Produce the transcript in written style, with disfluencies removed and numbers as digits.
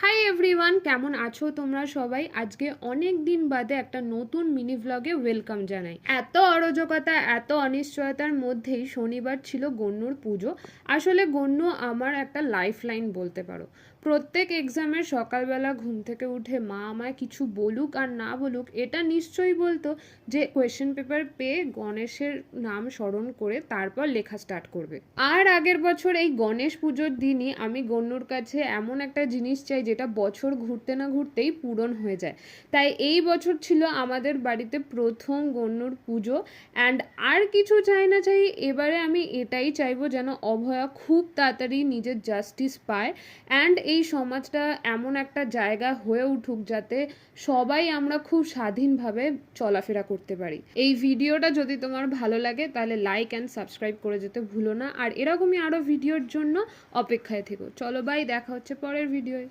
Hi everyone, কেমন আছো তোমরা সবাই? আজকে অনেক দিন বাদে একটা নতুন মিনি ভ্লগে ওয়েলকাম জানাই। এত অরাজকতা, এত অনিশ্চয়তার মধ্যেই শনিবার ছিল গণ্যর পুজো। আসলে গণ্য আমার একটা লাইফ লাইন বলতে পারো। প্রত্যেক এক্সামের সকালবেলা ঘুম থেকে উঠে মা আমায় কিছু বলুক আর না বলুক, এটা নিশ্চয়ই বলতো যে কোয়েশ্চেন পেপার পেয়ে গণেশের নাম স্মরণ করে তারপর লেখা স্টার্ট করবে। আর আগের বছর এই গণেশ পুজোর দিনই আমি গণ্যর কাছে এমন একটা জিনিস চাই যেটা বছর ঘুরতে না ঘুরতেই পূরণ হয়ে যায়। তাই এই বছর ছিল আমাদের বাড়িতে প্রথম গণ্যর পুজো। অ্যান্ড আর কিছু চাই না চাই, এবারে আমি এটাই চাইবো যেন অভয়া খুব তাড়াতাড়ি নিজের জাস্টিস পায় অ্যান্ড এই সমাজটা এমন একটা জায়গা হয়ে উঠুক যাতে সবাই আমরা খুব স্বাধীনভাবে চলাফেরা করতে পারি। এই ভিডিওটা যদি তোমার ভালো লাগে তাহলে লাইক অ্যান্ড সাবস্ক্রাইব করে যেতে ভুলো না, আর এরকমই আরও ভিডিওর জন্য অপেক্ষায় থেকো। চলো বাই, দেখা হচ্ছে পরের ভিডিওয়।